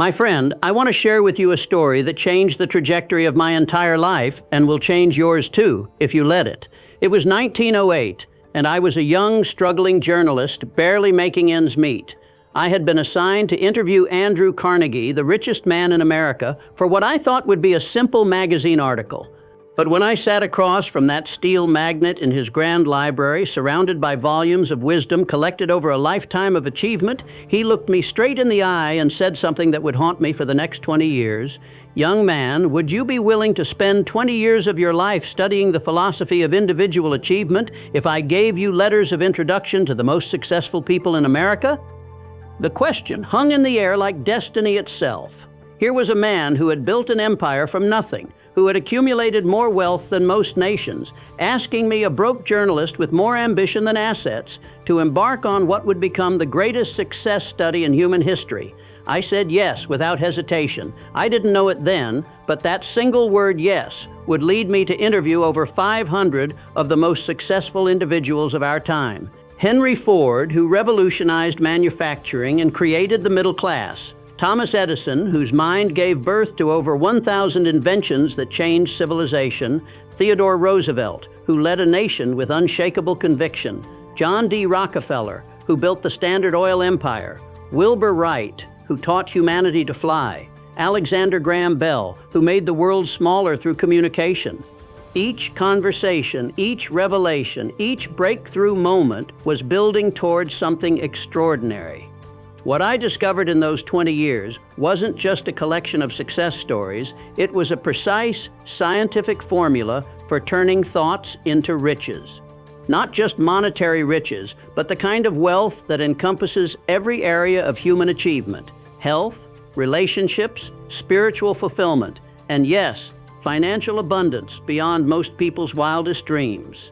My friend, I want to share with you a story that changed the trajectory of my entire life and will change yours too, if you let it. It was 1908, and I was a young, struggling journalist, barely making ends meet. I had been assigned to interview Andrew Carnegie, the richest man in America, for what I thought would be a simple magazine article. But when I sat across from that steel magnet in his grand library, surrounded by volumes of wisdom collected over a lifetime of achievement, he looked me straight in the eye and said something that would haunt me for the next 20 years. "Young man, would you be willing to spend 20 years of your life studying the philosophy of individual achievement if I gave you letters of introduction to the most successful people in America?" The question hung in the air like destiny itself. Here was a man who had built an empire from nothing, who had accumulated more wealth than most nations, asking me, a broke journalist with more ambition than assets, to embark on what would become the greatest success study in human history. I said yes without hesitation. I didn't know it then, but that single word yes would lead me to interview over 500 of the most successful individuals of our time. Henry Ford, who revolutionized manufacturing and created the middle class. Thomas Edison, whose mind gave birth to over 1,000 inventions that changed civilization. Theodore Roosevelt, who led a nation with unshakable conviction. John D. Rockefeller, who built the Standard Oil Empire. Wilbur Wright, who taught humanity to fly. Alexander Graham Bell, who made the world smaller through communication. Each conversation, each revelation, each breakthrough moment was building towards something extraordinary. What I discovered in those 20 years wasn't just a collection of success stories, it was a precise scientific formula for turning thoughts into riches. Not just monetary riches, but the kind of wealth that encompasses every area of human achievement: health, relationships, spiritual fulfillment, and yes, financial abundance beyond most people's wildest dreams.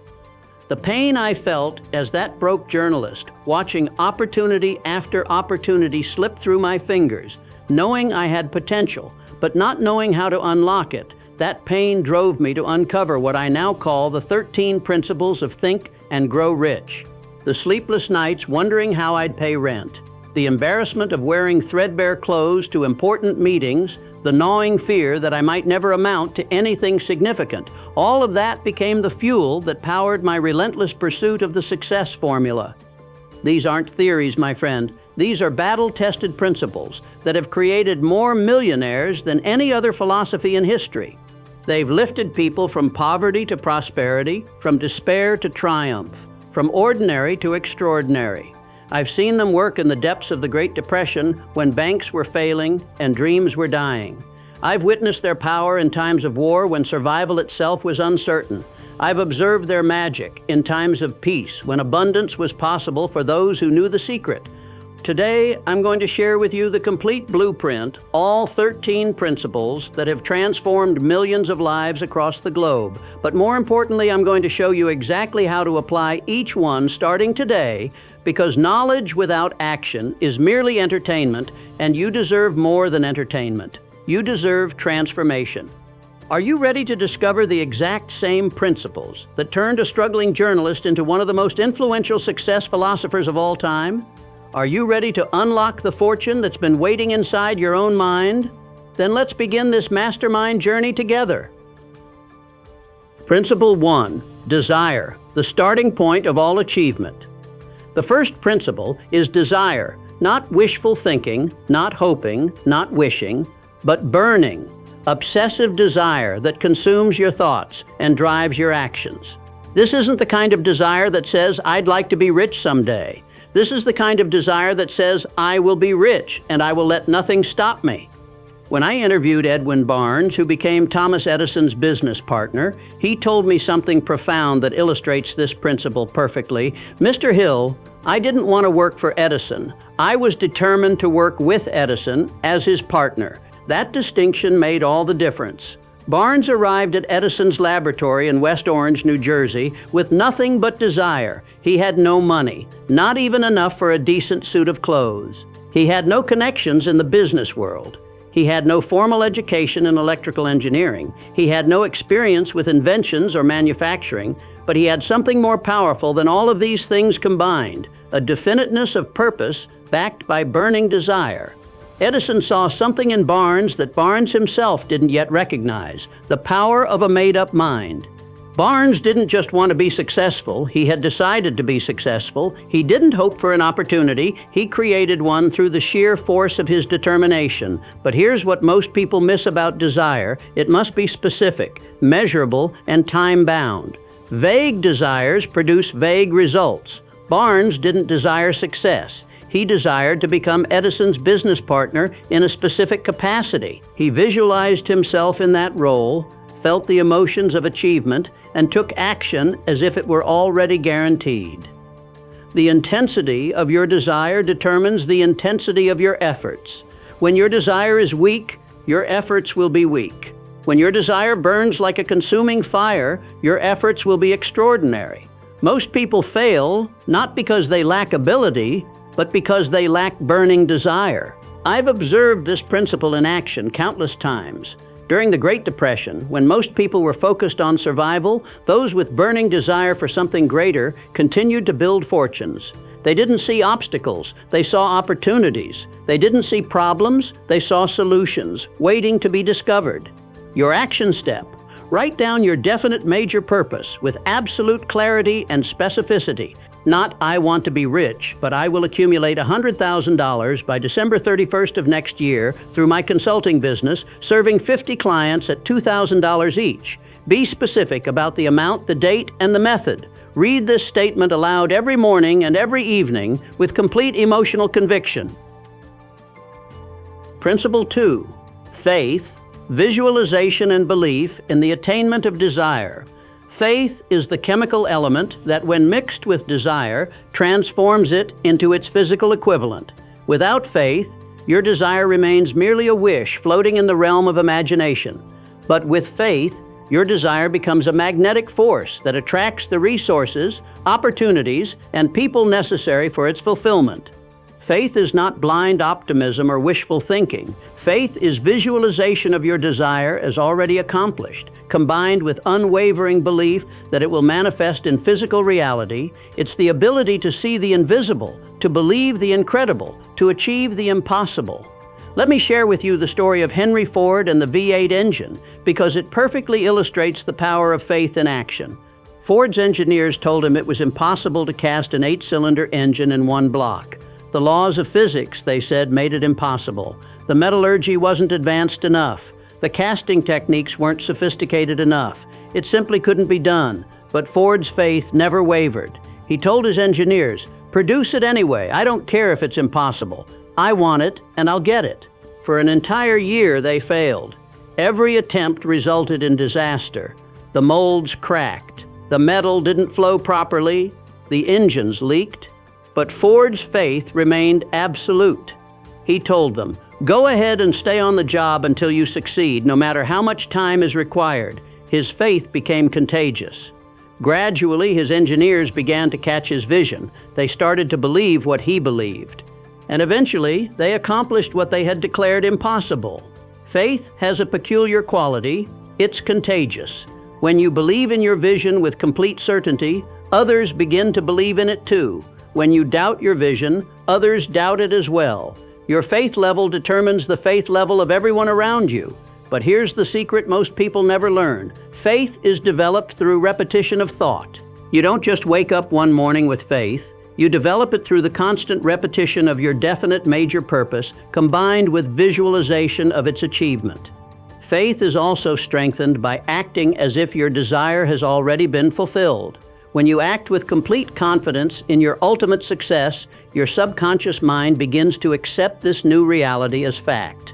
The pain I felt as that broke journalist, watching opportunity after opportunity slip through my fingers, knowing I had potential, but not knowing how to unlock it, that pain drove me to uncover what I now call the 13 principles of Think and Grow Rich. The sleepless nights wondering how I'd pay rent, the embarrassment of wearing threadbare clothes to important meetings, the gnawing fear that I might never amount to anything significant. All of that became the fuel that powered my relentless pursuit of the success formula. These aren't theories, my friend. These are battle-tested principles that have created more millionaires than any other philosophy in history. They've lifted people from poverty to prosperity, from despair to triumph, from ordinary to extraordinary. I've seen them work in the depths of the Great Depression when banks were failing and dreams were dying. I've witnessed their power in times of war when survival itself was uncertain. I've observed their magic in times of peace when abundance was possible for those who knew the secret. Today, I'm going to share with you the complete blueprint, all 13 principles that have transformed millions of lives across the globe. But more importantly, I'm going to show you exactly how to apply each one starting today, because knowledge without action is merely entertainment, and you deserve more than entertainment. You deserve transformation. Are you ready to discover the exact same principles that turned a struggling journalist into one of the most influential success philosophers of all time? Are you ready to unlock the fortune that's been waiting inside your own mind? Then let's begin this mastermind journey together. Principle 1, desire, the starting point of all achievement. The first principle is desire, not wishful thinking, not hoping, not wishing, but burning, obsessive desire that consumes your thoughts and drives your actions. This isn't the kind of desire that says, "I'd like to be rich someday." This is the kind of desire that says, "I will be rich and I will let nothing stop me." When I interviewed Edwin Barnes, who became Thomas Edison's business partner, he told me something profound that illustrates this principle perfectly. "Mr. Hill, I didn't want to work for Edison. I was determined to work with Edison as his partner." That distinction made all the difference. Barnes arrived at Edison's laboratory in West Orange, New Jersey, with nothing but desire. He had no money, not even enough for a decent suit of clothes. He had no connections in the business world. He had no formal education in electrical engineering. He had no experience with inventions or manufacturing, but he had something more powerful than all of these things combined, a definiteness of purpose backed by burning desire. Edison saw something in Barnes that Barnes himself didn't yet recognize: the power of a made-up mind. Barnes didn't just want to be successful, he had decided to be successful. He didn't hope for an opportunity, he created one through the sheer force of his determination. But here's what most people miss about desire: it must be specific, measurable, and time-bound. Vague desires produce vague results. Barnes didn't desire success. He desired to become Edison's business partner in a specific capacity. He visualized himself in that role, felt the emotions of achievement, and took action as if it were already guaranteed. The intensity of your desire determines the intensity of your efforts. When your desire is weak, your efforts will be weak. When your desire burns like a consuming fire, your efforts will be extraordinary. Most people fail not because they lack ability, but because they lack burning desire. I've observed this principle in action countless times. During the Great Depression, when most people were focused on survival, those with burning desire for something greater continued to build fortunes. They didn't see obstacles, they saw opportunities. They didn't see problems, they saw solutions, waiting to be discovered. Your action step: write down your definite major purpose with absolute clarity and specificity. Not, I want to be rich, but I will accumulate $100,000 by December 31st of next year through my consulting business, serving 50 clients at $2,000 each. Be specific about the amount, the date, and the method. Read this statement aloud every morning and every evening with complete emotional conviction. Principle 2. Faith, visualization, and belief in the attainment of desire. Faith is the chemical element that, when mixed with desire, transforms it into its physical equivalent. Without faith, your desire remains merely a wish floating in the realm of imagination. But with faith, your desire becomes a magnetic force that attracts the resources, opportunities, and people necessary for its fulfillment. Faith is not blind optimism or wishful thinking. Faith is visualization of your desire as already accomplished, combined with unwavering belief that it will manifest in physical reality. It's the ability to see the invisible, to believe the incredible, to achieve the impossible. Let me share with you the story of Henry Ford and the V8 engine, because it perfectly illustrates the power of faith in action. Ford's engineers told him it was impossible to cast an 8-cylinder engine in one block. The laws of physics, they said, made it impossible. The metallurgy wasn't advanced enough. The casting techniques weren't sophisticated enough. It simply couldn't be done. But Ford's faith never wavered. He told his engineers, "Produce it anyway. I don't care if it's impossible. I want it, and I'll get it." For an entire year, they failed. Every attempt resulted in disaster. The molds cracked. The metal didn't flow properly. The engines leaked. But Ford's faith remained absolute. He told them, "Go ahead and stay on the job until you succeed, no matter how much time is required." His faith became contagious. Gradually, his engineers began to catch his vision. They started to believe what he believed. And eventually, they accomplished what they had declared impossible. Faith has a peculiar quality: it's contagious. When you believe in your vision with complete certainty, others begin to believe in it too. When you doubt your vision, others doubt it as well. Your faith level determines the faith level of everyone around you. But here's the secret most people never learn. Faith is developed through repetition of thought. You don't just wake up one morning with faith. You develop it through the constant repetition of your definite major purpose, combined with visualization of its achievement. Faith is also strengthened by acting as if your desire has already been fulfilled. When you act with complete confidence in your ultimate success, your subconscious mind begins to accept this new reality as fact.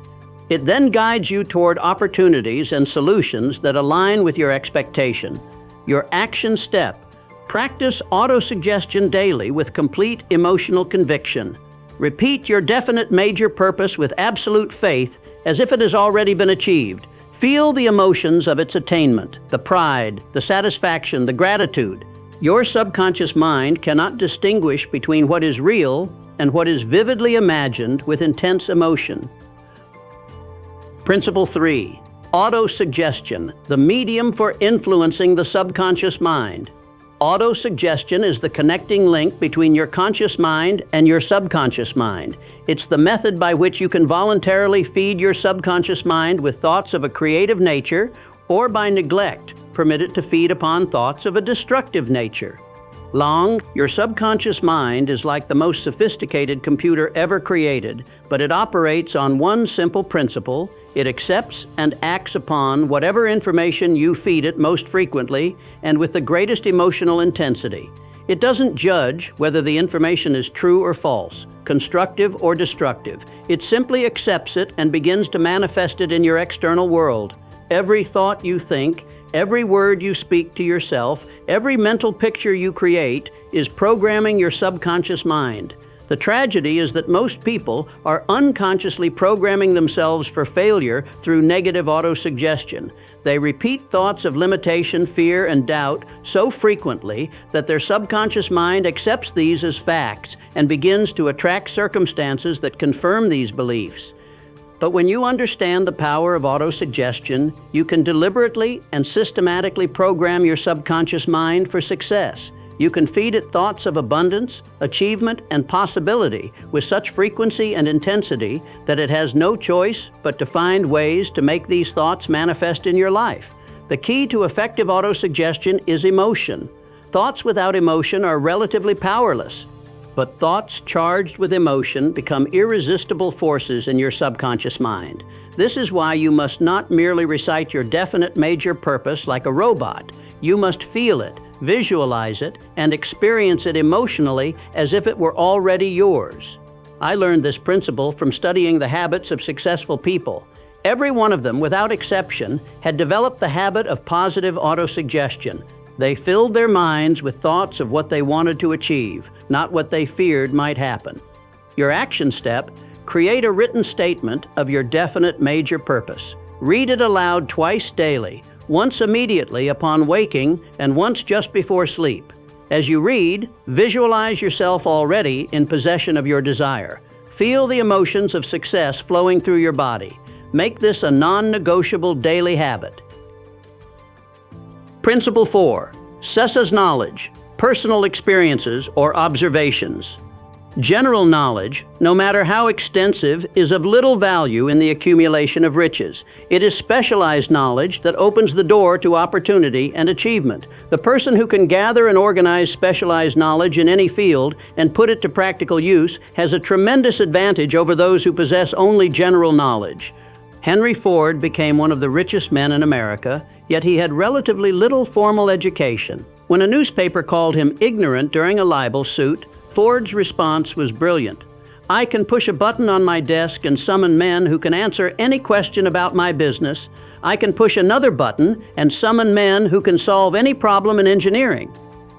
It then guides you toward opportunities and solutions that align with your expectation. Your action step: practice autosuggestion daily with complete emotional conviction. Repeat your definite major purpose with absolute faith as if it has already been achieved. Feel the emotions of its attainment, the pride, the satisfaction, the gratitude. Your subconscious mind cannot distinguish between what is real and what is vividly imagined with intense emotion. Principle 3. Autosuggestion, the medium for influencing the subconscious mind. Autosuggestion is the connecting link between your conscious mind and your subconscious mind. It's the method by which you can voluntarily feed your subconscious mind with thoughts of a creative nature, or by neglect, permit it to feed upon thoughts of a destructive nature. Your subconscious mind is like the most sophisticated computer ever created, but it operates on one simple principle. It accepts and acts upon whatever information you feed it most frequently and with the greatest emotional intensity. It doesn't judge whether the information is true or false, constructive or destructive. It simply accepts it and begins to manifest it in your external world. Every thought you think, every word you speak to yourself, every mental picture you create is programming your subconscious mind. The tragedy is that most people are unconsciously programming themselves for failure through negative autosuggestion. They repeat thoughts of limitation, fear, and doubt so frequently that their subconscious mind accepts these as facts and begins to attract circumstances that confirm these beliefs. But when you understand the power of autosuggestion, you can deliberately and systematically program your subconscious mind for success. You can feed it thoughts of abundance, achievement, and possibility with such frequency and intensity that it has no choice but to find ways to make these thoughts manifest in your life. The key to effective autosuggestion is emotion. Thoughts without emotion are relatively powerless. But thoughts charged with emotion become irresistible forces in your subconscious mind. This is why you must not merely recite your definite major purpose like a robot. You must feel it, visualize it, and experience it emotionally as if it were already yours. I learned this principle from studying the habits of successful people. Every one of them, without exception, had developed the habit of positive autosuggestion. They filled their minds with thoughts of what they wanted to achieve, not what they feared might happen. Your action step: create a written statement of your definite major purpose. Read it aloud twice daily, once immediately upon waking and once just before sleep. As you read, visualize yourself already in possession of your desire. Feel the emotions of success flowing through your body. Make this a non-negotiable daily habit. Principle 4. Sessa's knowledge, personal experiences or observations. General knowledge, no matter how extensive, is of little value in the accumulation of riches. It is specialized knowledge that opens the door to opportunity and achievement. The person who can gather and organize specialized knowledge in any field and put it to practical use has a tremendous advantage over those who possess only general knowledge. Henry Ford became one of the richest men in America, yet he had relatively little formal education. When a newspaper called him ignorant during a libel suit, Ford's response was brilliant. I can push a button on my desk and summon men who can answer any question about my business. I can push another button and summon men who can solve any problem in engineering.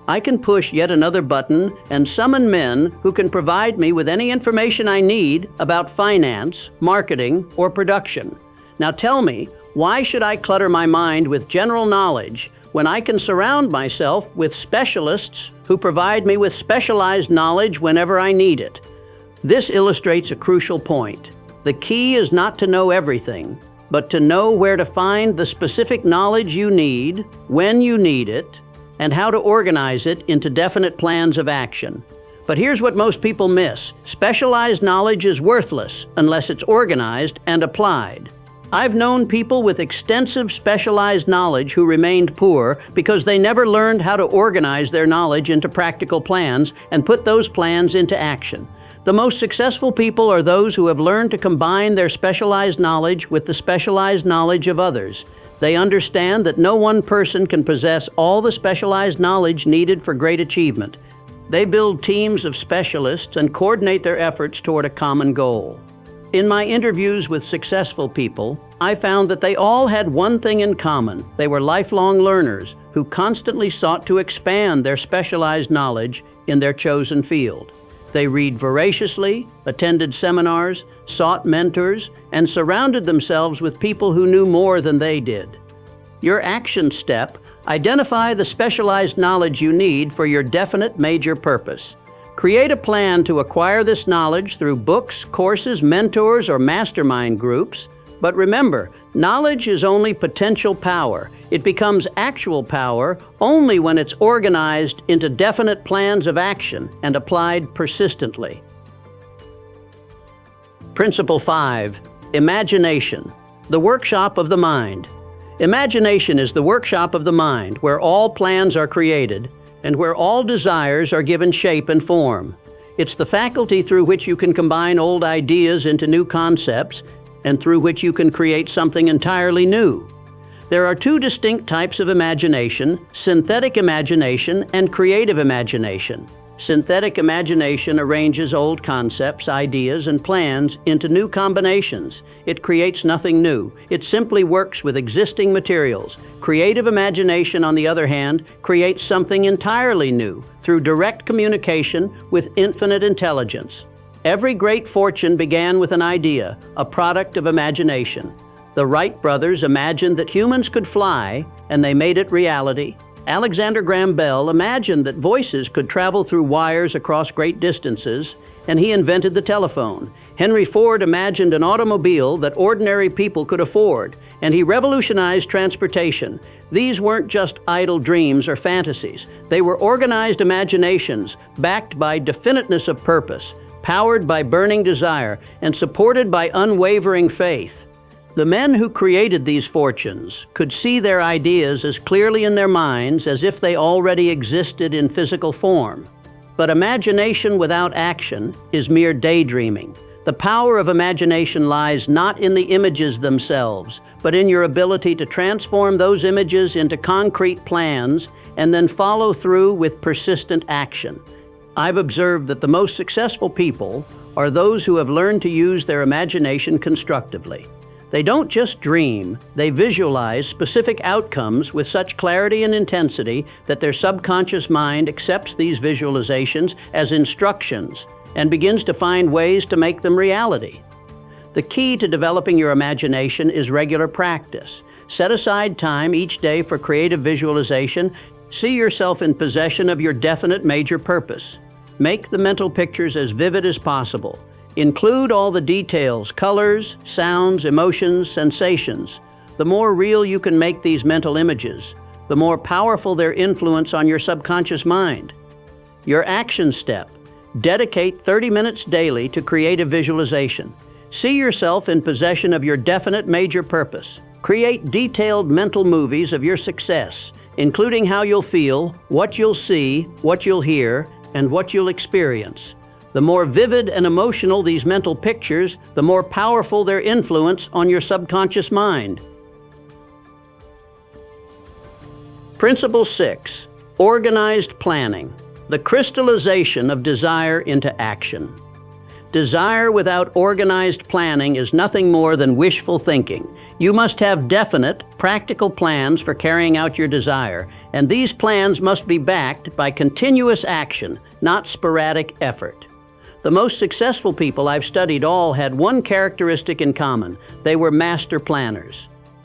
I can push yet another button and summon men who can provide me with any information I need about finance, marketing, or production. Now tell me, why should I clutter my mind with general knowledge when I can surround myself with specialists who provide me with specialized knowledge whenever I need it? This illustrates a crucial point. The key is not to know everything, but to know where to find the specific knowledge you need, when you need it, and how to organize it into definite plans of action. But here's what most people miss. Specialized knowledge is worthless unless it's organized and applied. I've known people with extensive specialized knowledge who remained poor because they never learned how to organize their knowledge into practical plans and put those plans into action. The most successful people are those who have learned to combine their specialized knowledge with the specialized knowledge of others. They understand that no one person can possess all the specialized knowledge needed for great achievement. They build teams of specialists and coordinate their efforts toward a common goal. In my interviews with successful people, I found that they all had one thing in common. They were lifelong learners who constantly sought to expand their specialized knowledge in their chosen field. They read voraciously, attended seminars, sought mentors, and surrounded themselves with people who knew more than they did. Your action step: identify the specialized knowledge you need for your definite major purpose. Create a plan to acquire this knowledge through books, courses, mentors, or mastermind groups. But remember, knowledge is only potential power. It becomes actual power only when it's organized into definite plans of action and applied persistently. Principle 5. Imagination, the workshop of the mind. Imagination is the workshop of the mind where all plans are created and where all desires are given shape and form. It's the faculty through which you can combine old ideas into new concepts and through which you can create something entirely new. There are two distinct types of imagination: synthetic imagination and creative imagination. Synthetic imagination arranges old concepts, ideas, and plans into new combinations. It creates nothing new. It simply works with existing materials. Creative imagination, on the other hand, creates something entirely new through direct communication with infinite intelligence. Every great fortune began with an idea, a product of imagination. The Wright brothers imagined that humans could fly, and they made it reality. Alexander Graham Bell imagined that voices could travel through wires across great distances, and he invented the telephone. Henry Ford imagined an automobile that ordinary people could afford, and he revolutionized transportation. These weren't just idle dreams or fantasies. They were organized imaginations, backed by definiteness of purpose, powered by burning desire, and supported by unwavering faith. The men who created these fortunes could see their ideas as clearly in their minds as if they already existed in physical form. But imagination without action is mere daydreaming. The power of imagination lies not in the images themselves, but in your ability to transform those images into concrete plans and then follow through with persistent action. I've observed that the most successful people are those who have learned to use their imagination constructively. They don't just dream, they visualize specific outcomes with such clarity and intensity that their subconscious mind accepts these visualizations as instructions and begins to find ways to make them reality. The key to developing your imagination is regular practice. Set aside time each day for creative visualization. See yourself in possession of your definite major purpose. Make the mental pictures as vivid as possible. Include all the details, colors, sounds, emotions, sensations. The more real you can make these mental images, the more powerful their influence on your subconscious mind. Your action step: dedicate 30 minutes daily to creative visualization. See yourself in possession of your definite major purpose. Create detailed mental movies of your success, including how you'll feel, what you'll see, what you'll hear, and what you'll experience. The more vivid and emotional these mental pictures, the more powerful their influence on your subconscious mind. Principle 6. Organized planning, the crystallization of desire into action. Desire without organized planning is nothing more than wishful thinking. You must have definite, practical plans for carrying out your desire, and these plans must be backed by continuous action, not sporadic effort. The most successful people I've studied all had one characteristic in common: they were master planners.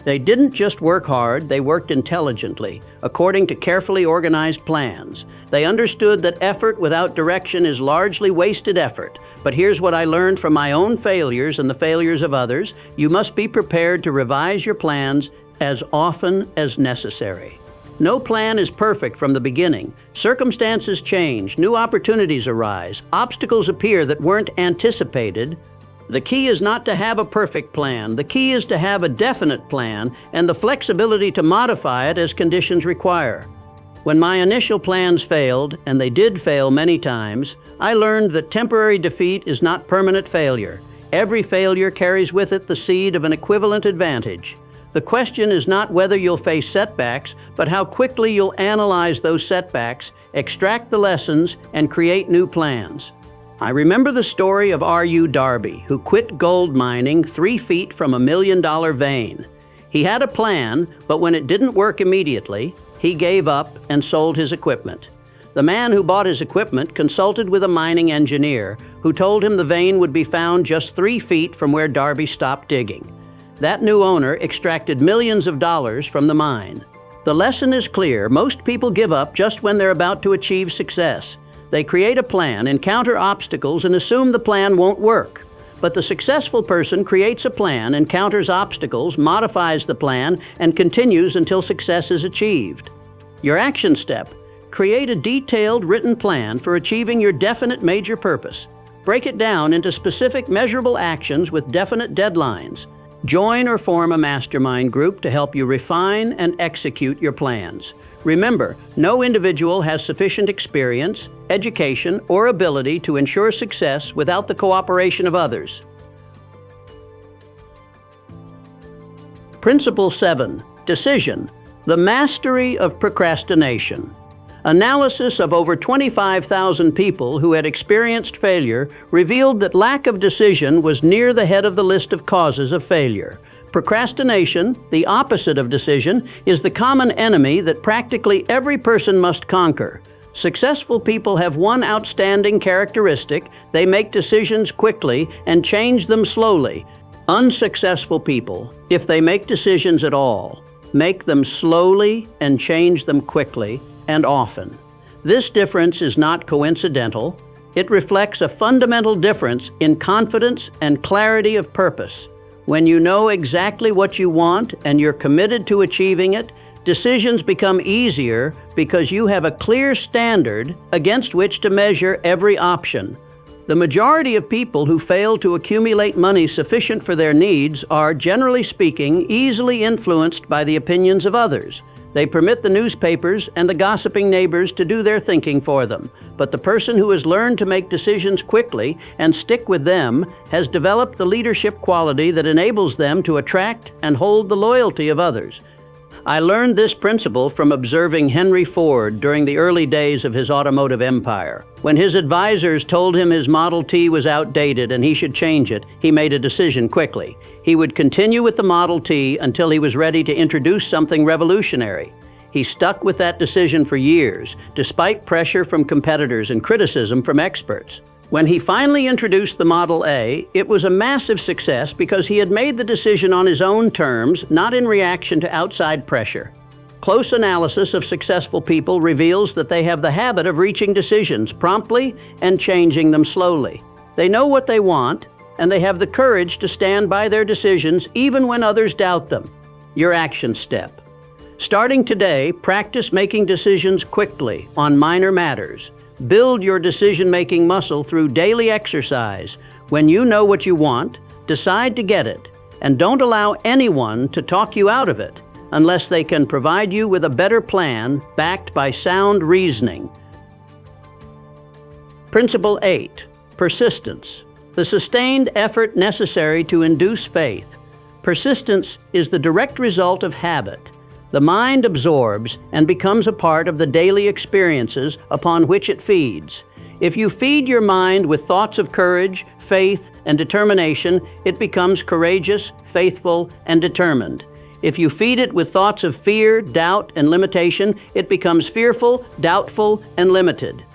They didn't just work hard, they worked intelligently, according to carefully organized plans. They understood that effort without direction is largely wasted effort. But here's what I learned from my own failures and the failures of others: you must be prepared to revise your plans as often as necessary. No plan is perfect from the beginning. Circumstances change, new opportunities arise, obstacles appear that weren't anticipated. The key is not to have a perfect plan. The key is to have a definite plan and the flexibility to modify it as conditions require. When my initial plans failed, and they did fail many times, I learned that temporary defeat is not permanent failure. Every failure carries with it the seed of an equivalent advantage. The question is not whether you'll face setbacks, but how quickly you'll analyze those setbacks, extract the lessons, and create new plans. I remember the story of R.U. Darby, who quit gold mining 3 feet from a $1 million vein. He had a plan, but when it didn't work immediately, he gave up and sold his equipment. The man who bought his equipment consulted with a mining engineer who told him the vein would be found just 3 feet from where Darby stopped digging. That new owner extracted millions of dollars from the mine. The lesson is clear. Most people give up just when they're about to achieve success. They create a plan, encounter obstacles, and assume the plan won't work. But the successful person creates a plan, encounters obstacles, modifies the plan, and continues until success is achieved. Your action step: create a detailed written plan for achieving your definite major purpose. Break it down into specific measurable actions with definite deadlines. Join or form a mastermind group to help you refine and execute your plans. Remember, no individual has sufficient experience, education, or ability to ensure success without the cooperation of others. Principle 7. Decision: the mastery of procrastination. Analysis of over 25,000 people who had experienced failure revealed that lack of decision was near the head of the list of causes of failure. Procrastination, the opposite of decision, is the common enemy that practically every person must conquer. Successful people have one outstanding characteristic: they make decisions quickly and change them slowly. Unsuccessful people, if they make decisions at all, make them slowly and change them quickly and often. This difference is not coincidental. It reflects a fundamental difference in confidence and clarity of purpose. When you know exactly what you want and you're committed to achieving it, decisions become easier because you have a clear standard against which to measure every option. The majority of people who fail to accumulate money sufficient for their needs are, generally speaking, easily influenced by the opinions of others. They permit the newspapers and the gossiping neighbors to do their thinking for them. But the person who has learned to make decisions quickly and stick with them has developed the leadership quality that enables them to attract and hold the loyalty of others. I learned this principle from observing Henry Ford during the early days of his automotive empire. When his advisors told him his Model T was outdated and he should change it, he made a decision quickly. He would continue with the Model T until he was ready to introduce something revolutionary. He stuck with that decision for years, despite pressure from competitors and criticism from experts. When he finally introduced the Model A, it was a massive success because he had made the decision on his own terms, not in reaction to outside pressure. Close analysis of successful people reveals that they have the habit of reaching decisions promptly and changing them slowly. They know what they want, and they have the courage to stand by their decisions even when others doubt them. Your action step: starting today, practice making decisions quickly on minor matters. Build your decision-making muscle through daily exercise. When you know what you want, decide to get it, and don't allow anyone to talk you out of it unless they can provide you with a better plan backed by sound reasoning. Principle 8. Persistence: the sustained effort necessary to induce faith. Persistence is the direct result of habit. The mind absorbs and becomes a part of the daily experiences upon which it feeds. If you feed your mind with thoughts of courage, faith, and determination, it becomes courageous, faithful, and determined. If you feed it with thoughts of fear, doubt, and limitation, it becomes fearful, doubtful, and limited.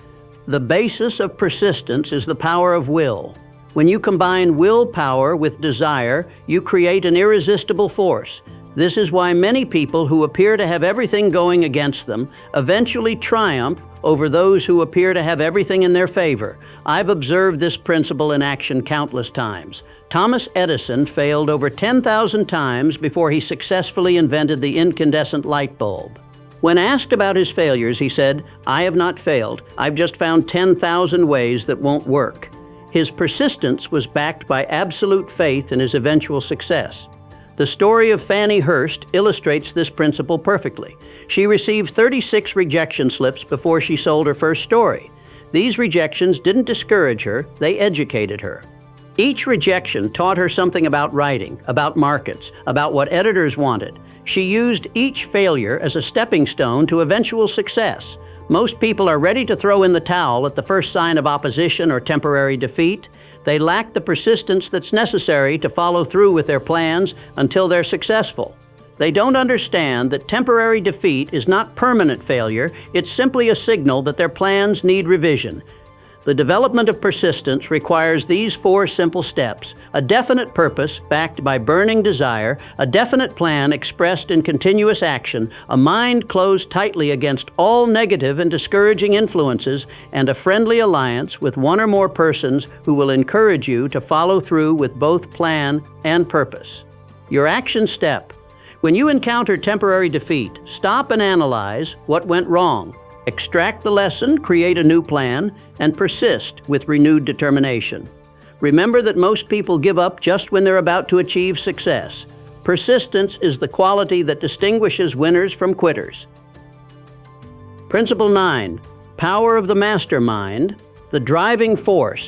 The basis of persistence is the power of will. When you combine willpower with desire, you create an irresistible force. This is why many people who appear to have everything going against them eventually triumph over those who appear to have everything in their favor. I've observed this principle in action countless times. Thomas Edison failed over 10,000 times before he successfully invented the incandescent light bulb. When asked about his failures, he said, "I have not failed. I've just found 10,000 ways that won't work." His persistence was backed by absolute faith in his eventual success. The story of Fannie Hurst illustrates this principle perfectly. She received 36 rejection slips before she sold her first story. These rejections didn't discourage her, they educated her. Each rejection taught her something about writing, about markets, about what editors wanted. She used each failure as a stepping stone to eventual success. Most people are ready to throw in the towel at the first sign of opposition or temporary defeat. They lack the persistence that's necessary to follow through with their plans until they're successful. They don't understand that temporary defeat is not permanent failure, it's simply a signal that their plans need revision. The development of persistence requires these 4 simple steps: a definite purpose backed by burning desire, a definite plan expressed in continuous action, a mind closed tightly against all negative and discouraging influences, and a friendly alliance with one or more persons who will encourage you to follow through with both plan and purpose. Your action step. When you encounter temporary defeat, stop and analyze what went wrong. Extract the lesson, create a new plan, and persist with renewed determination. Remember that most people give up just when they're about to achieve success. Persistence is the quality that distinguishes winners from quitters. Principle 9. Power of the mastermind, the driving force.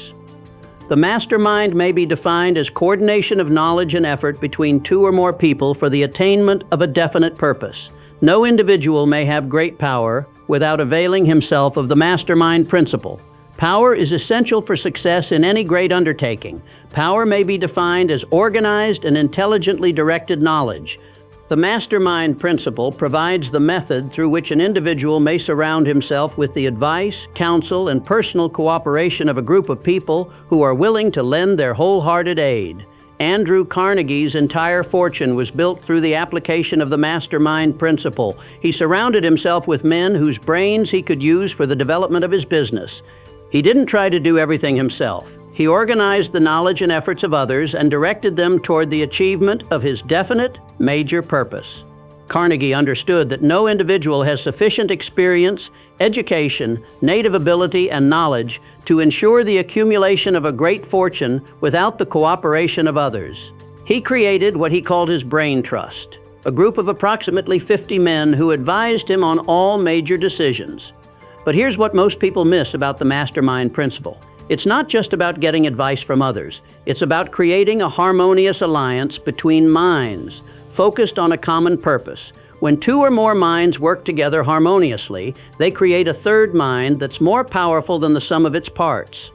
The mastermind may be defined as coordination of knowledge and effort between 2 or more people for the attainment of a definite purpose. No individual may have great power without availing himself of the mastermind principle. Power is essential for success in any great undertaking. Power may be defined as organized and intelligently directed knowledge. The mastermind principle provides the method through which an individual may surround himself with the advice, counsel, and personal cooperation of a group of people who are willing to lend their wholehearted aid. Andrew Carnegie's entire fortune was built through the application of the mastermind principle. He surrounded himself with men whose brains he could use for the development of his business. He didn't try to do everything himself. He organized the knowledge and efforts of others and directed them toward the achievement of his definite, major purpose. Carnegie understood that no individual has sufficient experience, education, native ability, and knowledge to ensure the accumulation of a great fortune without the cooperation of others. He created what he called his brain trust, a group of approximately 50 men who advised him on all major decisions. But here's what most people miss about the mastermind principle. It's not just about getting advice from others. It's about creating a harmonious alliance between minds, focused on a common purpose. When 2 or more minds work together harmoniously, they create a third mind that's more powerful than the sum of its parts.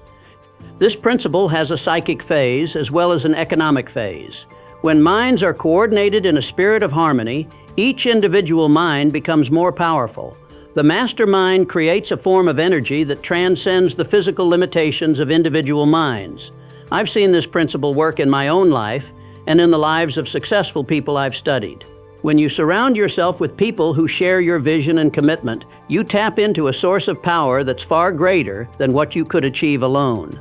This principle has a psychic phase as well as an economic phase. When minds are coordinated in a spirit of harmony, each individual mind becomes more powerful. The mastermind creates a form of energy that transcends the physical limitations of individual minds. I've seen this principle work in my own life and in the lives of successful people I've studied. When you surround yourself with people who share your vision and commitment, you tap into a source of power that's far greater than what you could achieve alone.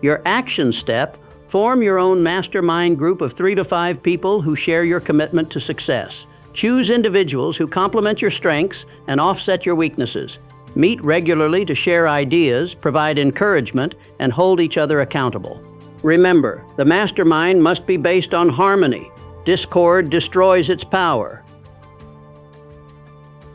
Your action step: form your own mastermind group of 3 to 5 people who share your commitment to success. Choose individuals who complement your strengths and offset your weaknesses. Meet regularly to share ideas, provide encouragement, and hold each other accountable. Remember, the mastermind must be based on harmony. Discord destroys its power.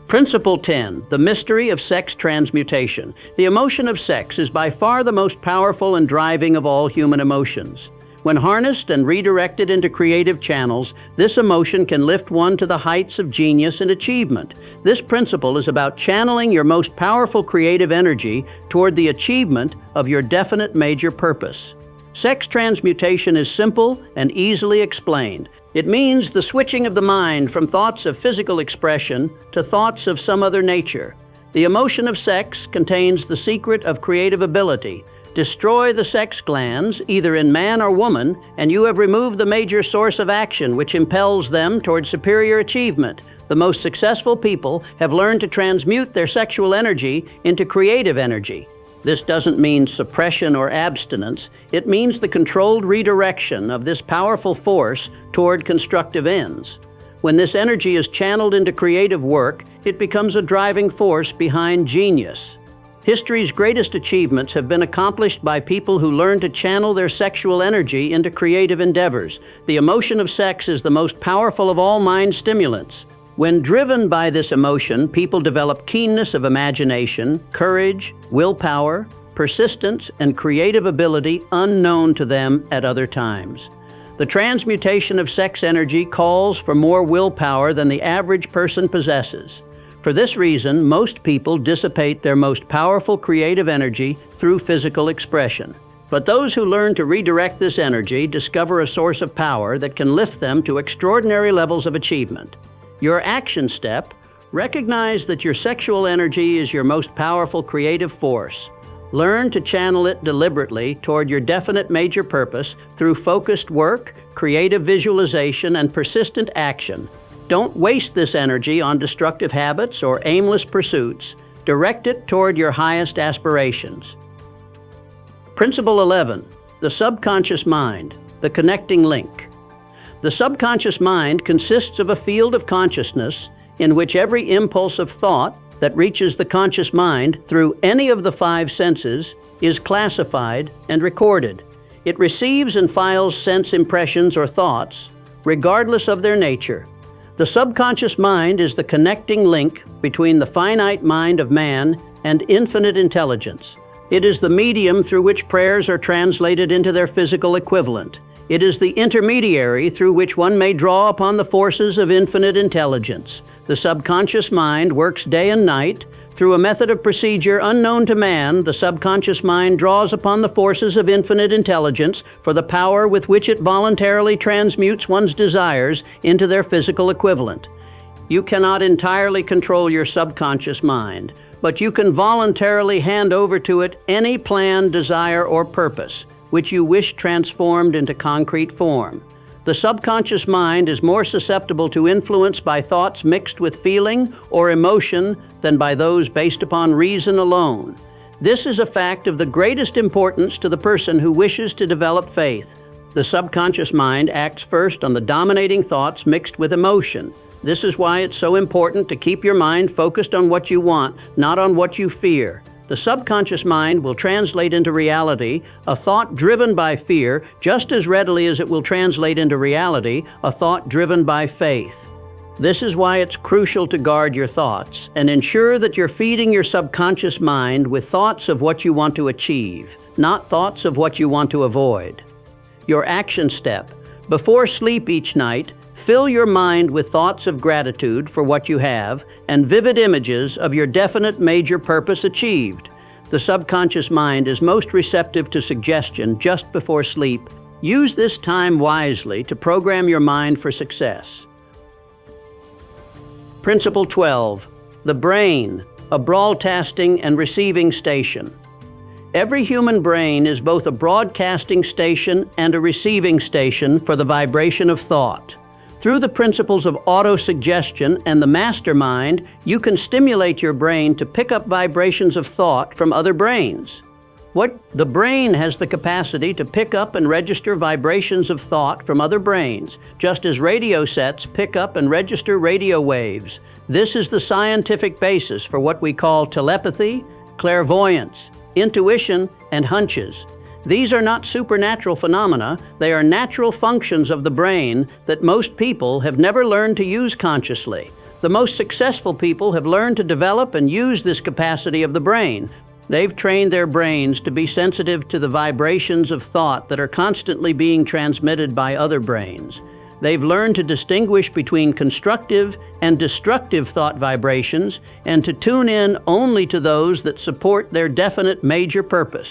Principle 10. The mystery of sex transmutation. The emotion of sex is by far the most powerful and driving of all human emotions. When harnessed and redirected into creative channels, this emotion can lift one to the heights of genius and achievement. This principle is about channeling your most powerful creative energy toward the achievement of your definite major purpose. Sex transmutation is simple and easily explained. It means the switching of the mind from thoughts of physical expression to thoughts of some other nature. The emotion of sex contains the secret of creative ability. Destroy the sex glands, either in man or woman, and you have removed the major source of action which impels them toward superior achievement. The most successful people have learned to transmute their sexual energy into creative energy. This doesn't mean suppression or abstinence. It means the controlled redirection of this powerful force toward constructive ends. When this energy is channeled into creative work, it becomes a driving force behind genius. History's greatest achievements have been accomplished by people who learn to channel their sexual energy into creative endeavors. The emotion of sex is the most powerful of all mind stimulants. When driven by this emotion, people develop keenness of imagination, courage, willpower, persistence, and creative ability unknown to them at other times. The transmutation of sex energy calls for more willpower than the average person possesses. For this reason, most people dissipate their most powerful creative energy through physical expression. But those who learn to redirect this energy discover a source of power that can lift them to extraordinary levels of achievement. Your action step: recognize that your sexual energy is your most powerful creative force. Learn to channel it deliberately toward your definite major purpose through focused work, creative visualization, and persistent action. Don't waste this energy on destructive habits or aimless pursuits. Direct it toward your highest aspirations. Principle 11. The subconscious mind, the connecting link. The subconscious mind consists of a field of consciousness in which every impulse of thought that reaches the conscious mind through any of the five senses is classified and recorded. It receives and files sense impressions or thoughts, regardless of their nature. The subconscious mind is the connecting link between the finite mind of man and infinite intelligence. It is the medium through which prayers are translated into their physical equivalent. It is the intermediary through which one may draw upon the forces of infinite intelligence. The subconscious mind works day and night. Through a method of procedure unknown to man, the subconscious mind draws upon the forces of infinite intelligence for the power with which it voluntarily transmutes one's desires into their physical equivalent. You cannot entirely control your subconscious mind, but you can voluntarily hand over to it any plan, desire, or purpose which you wish transformed into concrete form. The subconscious mind is more susceptible to influence by thoughts mixed with feeling or emotion than by those based upon reason alone. This is a fact of the greatest importance to the person who wishes to develop faith. The subconscious mind acts first on the dominating thoughts mixed with emotion. This is why it's so important to keep your mind focused on what you want, not on what you fear. The subconscious mind will translate into reality a thought driven by fear just as readily as it will translate into reality a thought driven by faith. This is why it's crucial to guard your thoughts and ensure that you're feeding your subconscious mind with thoughts of what you want to achieve, not thoughts of what you want to avoid. Your action step. Before sleep each night, fill your mind with thoughts of gratitude for what you have and vivid images of your definite major purpose achieved. The subconscious mind is most receptive to suggestion just before sleep. Use this time wisely to program your mind for success. Principle 12. The brain, a broadcasting and receiving station. Every human brain is both a broadcasting station and a receiving station for the vibration of thought. Through the principles of autosuggestion and the Mastermind, you can stimulate your brain to pick up vibrations of thought from other brains. The brain has the capacity to pick up and register vibrations of thought from other brains, just as radio sets pick up and register radio waves. This is the scientific basis for what we call telepathy, clairvoyance, intuition, and hunches. These are not supernatural phenomena. They are natural functions of the brain that most people have never learned to use consciously. The most successful people have learned to develop and use this capacity of the brain. They've trained their brains to be sensitive to the vibrations of thought that are constantly being transmitted by other brains. They've learned to distinguish between constructive and destructive thought vibrations and to tune in only to those that support their definite major purpose.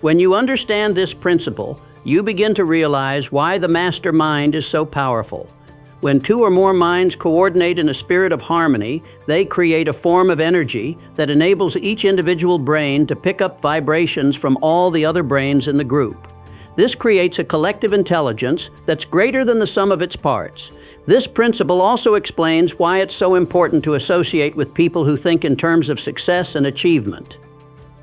When you understand this principle, you begin to realize why the mastermind is so powerful. When two or more minds coordinate in a spirit of harmony, they create a form of energy that enables each individual brain to pick up vibrations from all the other brains in the group. This creates a collective intelligence that's greater than the sum of its parts. This principle also explains why it's so important to associate with people who think in terms of success and achievement.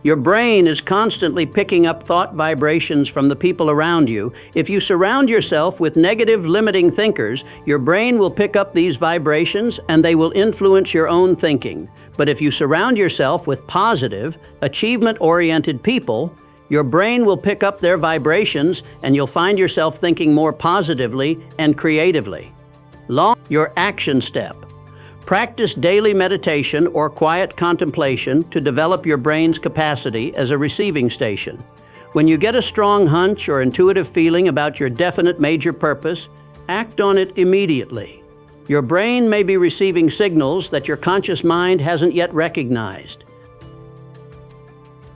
Your brain is constantly picking up thought vibrations from the people around you. If you surround yourself with negative, limiting thinkers, your brain will pick up these vibrations and they will influence your own thinking. But if you surround yourself with positive, achievement-oriented people, your brain will pick up their vibrations and you'll find yourself thinking more positively and creatively. Your action step. Practice daily meditation or quiet contemplation to develop your brain's capacity as a receiving station. When you get a strong hunch or intuitive feeling about your definite major purpose, act on it immediately. Your brain may be receiving signals that your conscious mind hasn't yet recognized.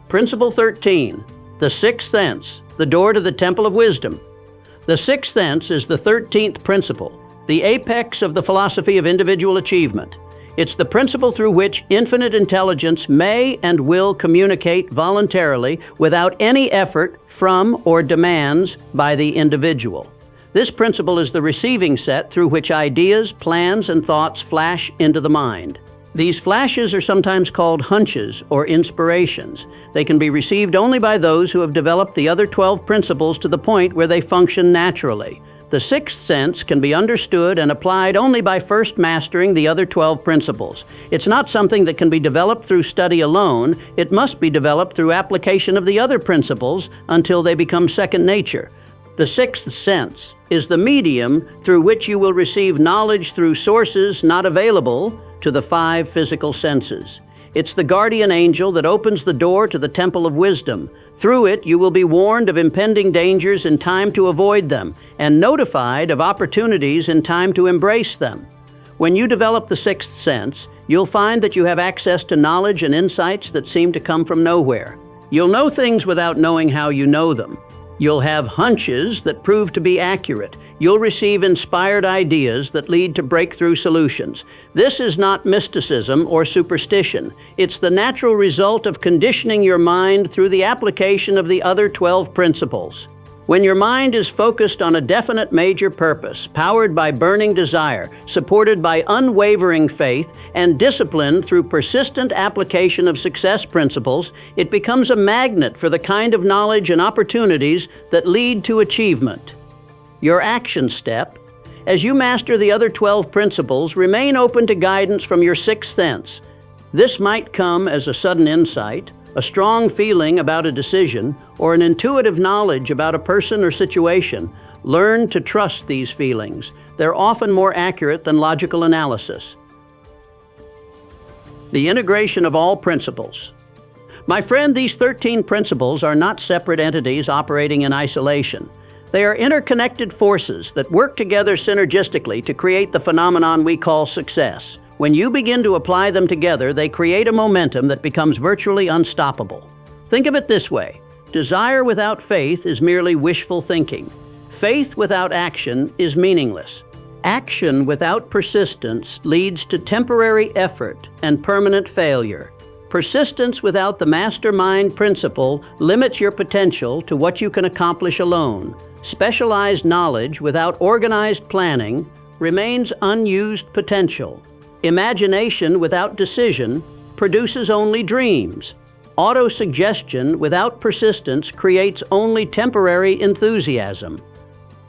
Principle 13. The sixth sense, the door to the temple of wisdom. The sixth sense is the 13th principle, the apex of the philosophy of individual achievement. It's the principle through which infinite intelligence may and will communicate voluntarily without any effort from or demands by the individual. This principle is the receiving set through which ideas, plans, and thoughts flash into the mind. These flashes are sometimes called hunches or inspirations. They can be received only by those who have developed the other 12 principles to the point where they function naturally. The sixth sense can be understood and applied only by first mastering the other 12 principles. It's not something that can be developed through study alone. It must be developed through application of the other principles until they become second nature. The sixth sense is the medium through which you will receive knowledge through sources not available to the 5 physical senses. It's the guardian angel that opens the door to the temple of wisdom. Through it, you will be warned of impending dangers in time to avoid them, and notified of opportunities in time to embrace them. When you develop the sixth sense, you'll find that you have access to knowledge and insights that seem to come from nowhere. You'll know things without knowing how you know them. You'll have hunches that prove to be accurate. You'll receive inspired ideas that lead to breakthrough solutions. This is not mysticism or superstition. It's the natural result of conditioning your mind through the application of the other 12 principles. When your mind is focused on a definite major purpose, powered by burning desire, supported by unwavering faith, and disciplined through persistent application of success principles, it becomes a magnet for the kind of knowledge and opportunities that lead to achievement. Your action step: as you master the other 12 principles, remain open to guidance from your sixth sense. This might come as a sudden insight, a strong feeling about a decision, or an intuitive knowledge about a person or situation. Learn to trust these feelings. They're often more accurate than logical analysis. The integration of all principles. My friend, these 13 principles are not separate entities operating in isolation. They are interconnected forces that work together synergistically to create the phenomenon we call success. When you begin to apply them together, they create a momentum that becomes virtually unstoppable. Think of it this way: desire without faith is merely wishful thinking. Faith without action is meaningless. Action without persistence leads to temporary effort and permanent failure. Persistence without the mastermind principle limits your potential to what you can accomplish alone. Specialized knowledge without organized planning remains unused potential. Imagination without decision produces only dreams. Autosuggestion without persistence creates only temporary enthusiasm.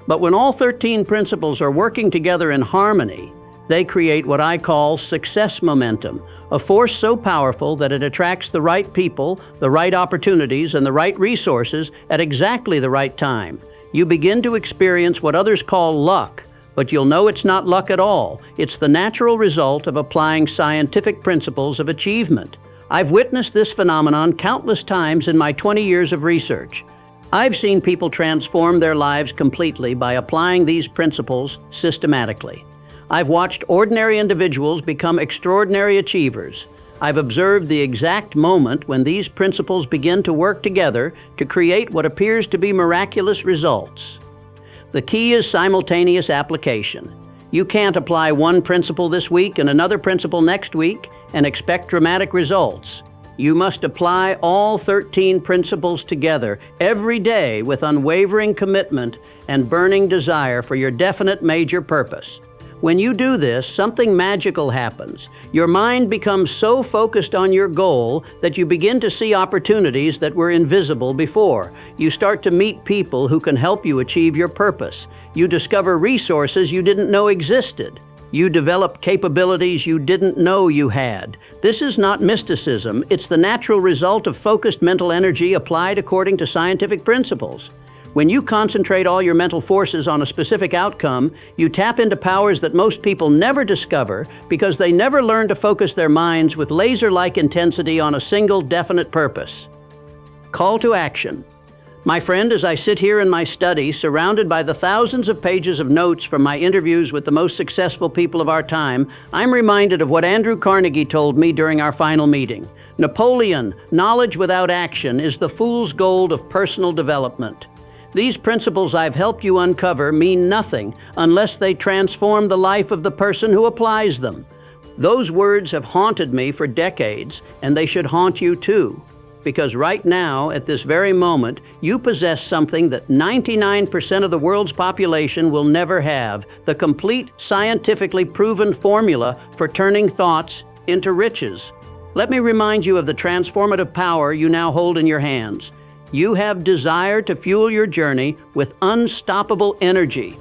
But when all 13 principles are working together in harmony, they create what I call success momentum, a force so powerful that it attracts the right people, the right opportunities, and the right resources at exactly the right time. You begin to experience what others call luck, but you'll know it's not luck at all. It's the natural result of applying scientific principles of achievement. I've witnessed this phenomenon countless times in my 20 years of research. I've seen people transform their lives completely by applying these principles systematically. I've watched ordinary individuals become extraordinary achievers. I've observed the exact moment when these principles begin to work together to create what appears to be miraculous results. The key is simultaneous application. You can't apply one principle this week and another principle next week and expect dramatic results. You must apply all 13 principles together every day with unwavering commitment and burning desire for your definite major purpose. When you do this, something magical happens. Your mind becomes so focused on your goal that you begin to see opportunities that were invisible before. You start to meet people who can help you achieve your purpose. You discover resources you didn't know existed. You develop capabilities you didn't know you had. This is not mysticism. It's the natural result of focused mental energy applied according to scientific principles. When you concentrate all your mental forces on a specific outcome, you tap into powers that most people never discover because they never learn to focus their minds with laser-like intensity on a single definite purpose. Call to action. My friend, as I sit here in my study, surrounded by the thousands of pages of notes from my interviews with the most successful people of our time, I'm reminded of what Andrew Carnegie told me during our final meeting. Napoleon, knowledge without action is the fool's gold of personal development. These principles I've helped you uncover mean nothing unless they transform the life of the person who applies them. Those words have haunted me for decades, and they should haunt you too. Because right now, at this very moment, you possess something that 99% of the world's population will never have, the complete, scientifically proven formula for turning thoughts into riches. Let me remind you of the transformative power you now hold in your hands. You have desire to fuel your journey with unstoppable energy.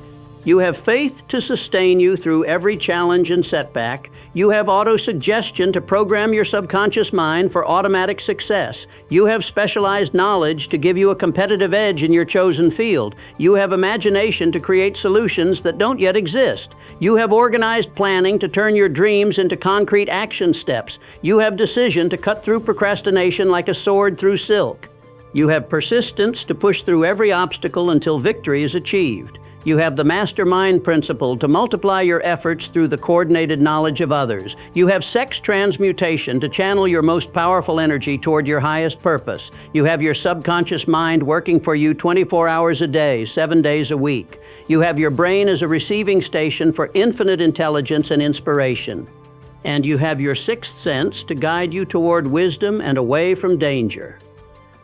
You have faith to sustain you through every challenge and setback. You have autosuggestion to program your subconscious mind for automatic success. You have specialized knowledge to give you a competitive edge in your chosen field. You have imagination to create solutions that don't yet exist. You have organized planning to turn your dreams into concrete action steps. You have decision to cut through procrastination like a sword through silk. You have persistence to push through every obstacle until victory is achieved. You have the Mastermind principle to multiply your efforts through the coordinated knowledge of others. You have sex transmutation to channel your most powerful energy toward your highest purpose. You have your subconscious mind working for you 24 hours a day, 7 days a week. You have your brain as a receiving station for infinite intelligence and inspiration. And you have your sixth sense to guide you toward wisdom and away from danger.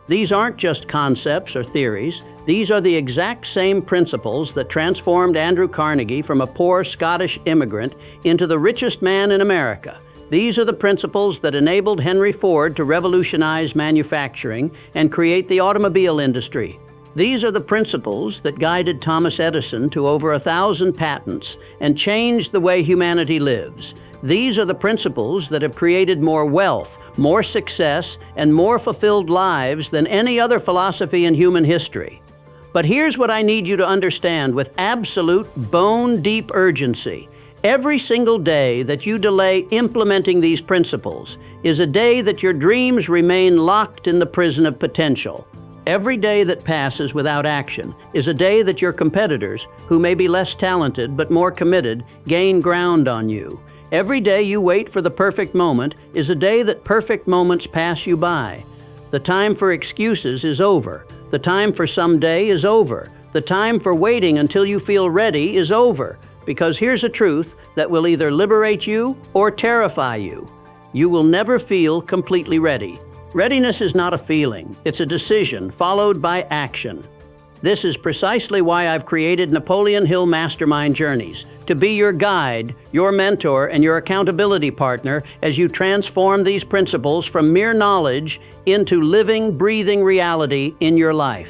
These aren't just concepts or theories. These are the exact same principles that transformed Andrew Carnegie from a poor Scottish immigrant into the richest man in America. These are the principles that enabled Henry Ford to revolutionize manufacturing and create the automobile industry. These are the principles that guided Thomas Edison to over 1,000 patents and changed the way humanity lives. These are the principles that have created more wealth, more success, and more fulfilled lives than any other philosophy in human history. But here's what I need you to understand with absolute bone-deep urgency. Every single day that you delay implementing these principles is a day that your dreams remain locked in the prison of potential. Every day that passes without action is a day that your competitors, who may be less talented but more committed, gain ground on you. Every day you wait for the perfect moment is a day that perfect moments pass you by. The time for excuses is over. The time for someday is over. The time for waiting until you feel ready is over. Because here's a truth that will either liberate you or terrify you. You will never feel completely ready. Readiness is not a feeling. It's a decision followed by action. This is precisely why I've created Napoleon Hill Mastermind Journeys, to be your guide, your mentor, and your accountability partner as you transform these principles from mere knowledge into living, breathing reality in your life.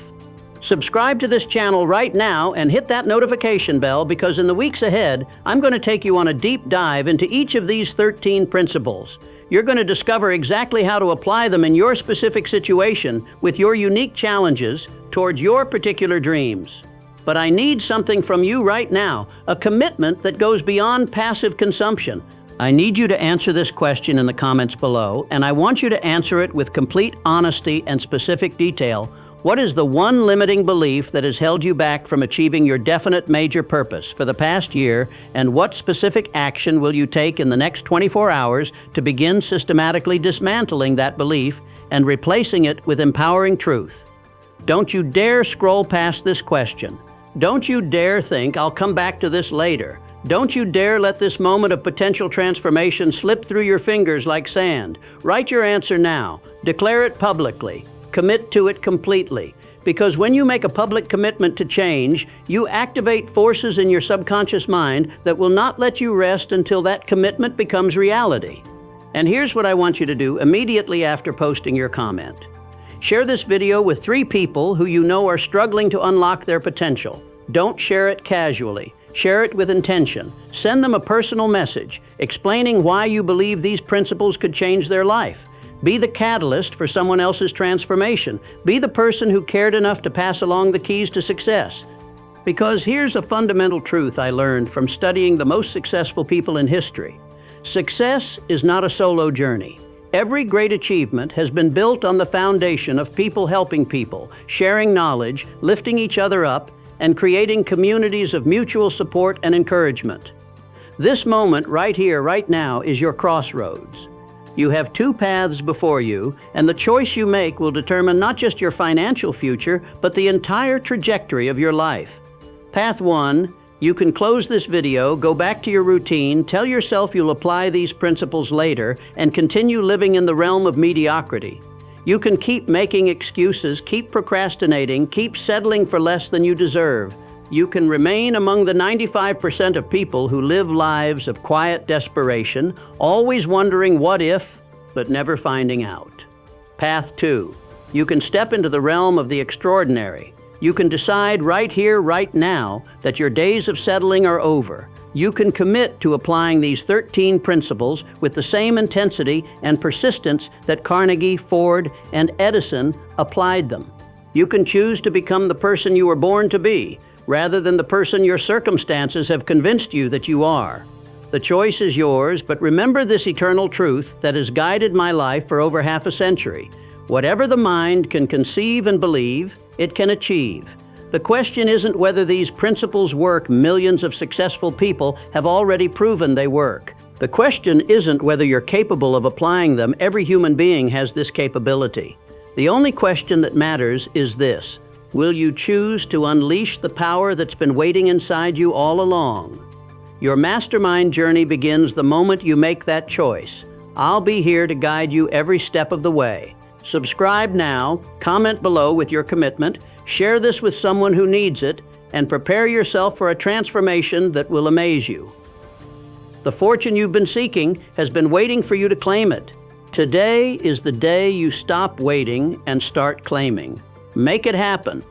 Subscribe to this channel right now and hit that notification bell, because in the weeks ahead, I'm going to take you on a deep dive into each of these 13 principles. You're going to discover exactly how to apply them in your specific situation with your unique challenges towards your particular dreams. But I need something from you right now, a commitment that goes beyond passive consumption. I need you to answer this question in the comments below, and I want you to answer it with complete honesty and specific detail. What is the one limiting belief that has held you back from achieving your definite major purpose for the past year, and what specific action will you take in the next 24 hours to begin systematically dismantling that belief and replacing it with empowering truth? Don't you dare scroll past this question. Don't you dare think, I'll come back to this later. Don't you dare let this moment of potential transformation slip through your fingers like sand. Write your answer now. Declare it publicly. Commit to it completely. Because when you make a public commitment to change, you activate forces in your subconscious mind that will not let you rest until that commitment becomes reality. And here's what I want you to do immediately after posting your comment. Share this video with 3 people who you know are struggling to unlock their potential. Don't share it casually. Share it with intention. Send them a personal message explaining why you believe these principles could change their life. Be the catalyst for someone else's transformation. Be the person who cared enough to pass along the keys to success. Because here's a fundamental truth I learned from studying the most successful people in history. Success is not a solo journey. Every great achievement has been built on the foundation of people helping people, sharing knowledge, lifting each other up, and creating communities of mutual support and encouragement. This moment right here, right now, is your crossroads. You have 2 paths before you, and the choice you make will determine not just your financial future, but the entire trajectory of your life. Path 1, You can close this video, go back to your routine, tell yourself you'll apply these principles later, and continue living in the realm of mediocrity. You can keep making excuses, keep procrastinating, keep settling for less than you deserve. You can remain among the 95% of people who live lives of quiet desperation, always wondering what if, but never finding out. Path 2. You can step into the realm of the extraordinary. You can decide right here, right now, that your days of settling are over. You can commit to applying these 13 principles with the same intensity and persistence that Carnegie, Ford, and Edison applied them. You can choose to become the person you were born to be, rather than the person your circumstances have convinced you that you are. The choice is yours, but remember this eternal truth that has guided my life for over half a century. Whatever the mind can conceive and believe, it can achieve. The question isn't whether these principles work. Millions of successful people have already proven they work. The question isn't whether you're capable of applying them. Every human being has this capability. The only question that matters is this: will you choose to unleash the power that's been waiting inside you all along? Your mastermind journey begins the moment you make that choice. I'll be here to guide you every step of the way. Subscribe now, comment below with your commitment, share this with someone who needs it, and prepare yourself for a transformation that will amaze you. The fortune you've been seeking has been waiting for you to claim it. Today is the day you stop waiting and start claiming. Make it happen.